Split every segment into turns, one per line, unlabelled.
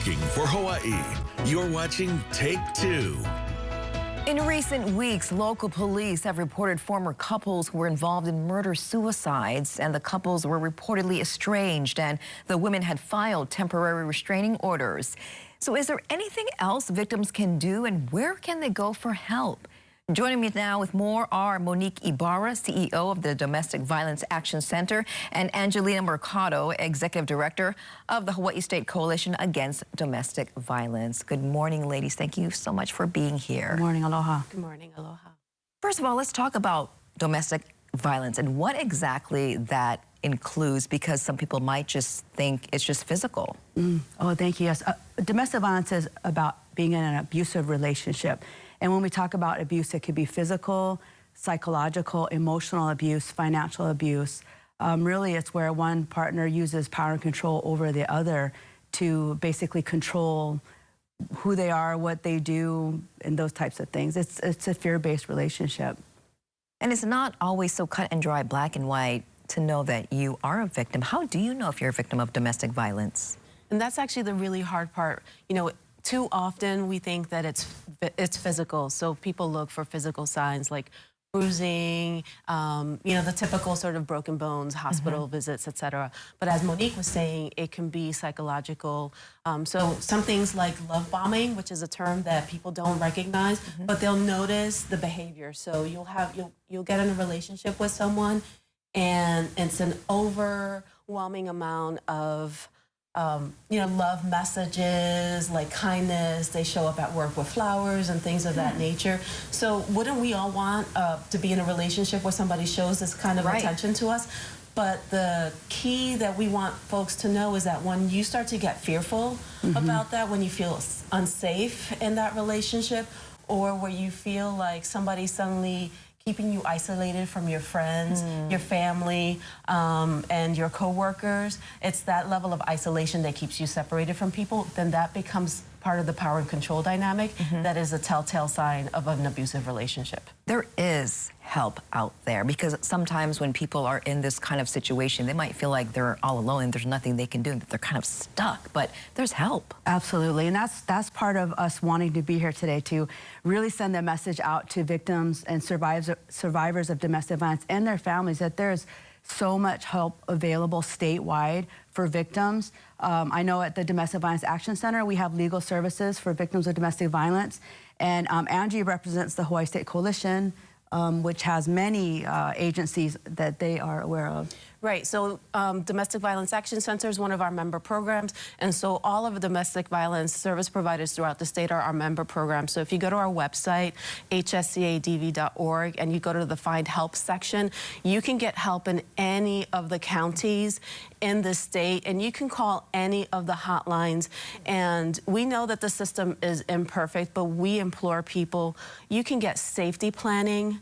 Talking for Hawaii. You're watching Take Two.
In recent weeks, local police have reported former couples who were involved in murder-suicides, and the couples were reportedly estranged, and the women had filed temporary restraining orders. So is there anything else victims can do, and where can they go for help? Joining me now with more are Monique Ibarra, CEO of the Domestic Violence Action Center, and Angelina Mercado, Executive Director of the Hawaii State Coalition Against Domestic Violence. Good morning, ladies. Thank you so much for being here.
Good morning, aloha.
Good morning, aloha.
First of all, let's talk about domestic violence and what exactly that includes, because some people might just think it's just physical.
Oh, thank you. Yes, domestic violence is about being in an abusive relationship. And when we talk about abuse, it could be physical, psychological, emotional abuse, financial abuse. Really, it's where one partner uses power and control over the other to basically control who they are, what they do, and those types of things. It's a fear-based relationship.
And it's not always so cut and dry, black and white, to know that you are a victim. How do you know if you're a victim of domestic violence?
And that's actually the really hard part. You know, too often we think that it's physical. So people look for physical signs like bruising, you know, the typical sort of broken bones, hospital visits, etc. But as Monique was saying, it can be psychological. So some things like love bombing, which is a term that people don't recognize, but they'll notice the behavior. So you'll get in a relationship with someone, and it's an overwhelming amount of you know, love messages, like kindness. They show up at work with flowers and things of that nature. So wouldn't we all want to be in a relationship where somebody shows this kind of attention to us? But the key that we want folks to know is that when you start to get fearful about that, when you feel unsafe in that relationship, or where you feel like somebody suddenly keeping you isolated from your friends, your family, and your coworkers, it's that level of isolation that keeps you separated from people, then that becomes part of the power and control dynamic that is a telltale sign of an abusive relationship.
There is help out there, because sometimes when people are in this kind of situation, they might feel like they're all alone and there's nothing they can do, and that they're kind of stuck, but there's help.
Absolutely, and that's part of us wanting to be here today, to really send a message out to victims and survivors of domestic violence and their families that there's so much help available statewide for victims. I know at the Domestic Violence Action Center, we have legal services for victims of domestic violence. And Angie represents the Hawaii State Coalition, which has many agencies that they are aware of.
Right, so Domestic Violence Action Center is one of our member programs, and so all of the domestic violence service providers throughout the state are our member programs. So if you go to our website, hscadv.org, and you go to the Find Help section, you can get help in any of the counties in the state, and you can call any of the hotlines. And we know that the system is imperfect, but we implore people, you can get safety planning.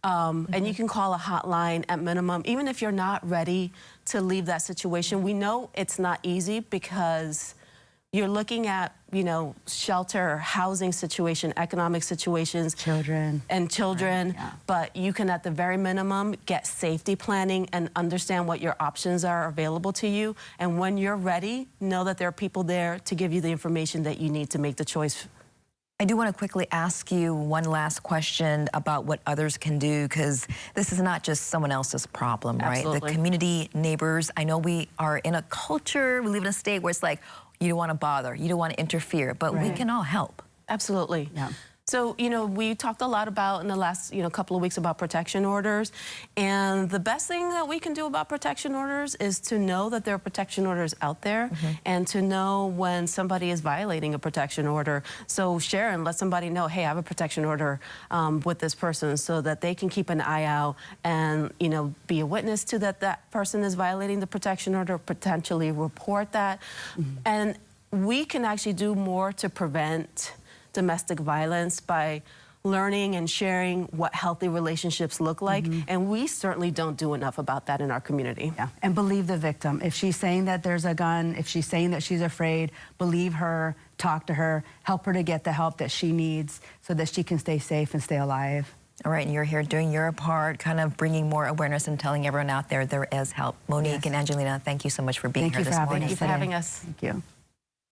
And you can call a hotline at minimum, even if you're not ready to leave that situation. We know it's not easy because you're looking at, you know, shelter, housing situation, economic situations.
Children.
Right, but you can, at the very minimum, get safety planning and understand what your options are available to you. And when you're ready, know that there are people there to give you the information that you need to make the choice.
I do want to quickly ask you one last question about what others can do, because this is not just someone else's problem, right?
Absolutely.
The community, neighbors. I know we are in a culture, we live in a state where it's like, you don't want to bother, you don't want to interfere, but we can all help.
Absolutely.
Yeah.
So, you know, we talked a lot about in the last, couple of weeks about protection orders. And the best thing that we can do about protection orders is to know that there are protection orders out there and to know when somebody is violating a protection order. So share and let somebody know, hey, I have a protection order with this person, so that they can keep an eye out and, be a witness to that person is violating the protection order, potentially report that. And we can actually do more to prevent domestic violence by learning and sharing what healthy relationships look like, and we certainly don't do enough about that in our community.
Yeah, and believe the victim. If she's saying that there's a gun, if she's saying that she's afraid, believe her, talk to her, help her to get the help that she needs so that she can stay safe and stay alive.
All right, and you're here doing your part, kind of bringing more awareness and telling everyone out there is help. Monique and Angelina, thank you so much for being here this morning.
Thank you for having us.
Thank you.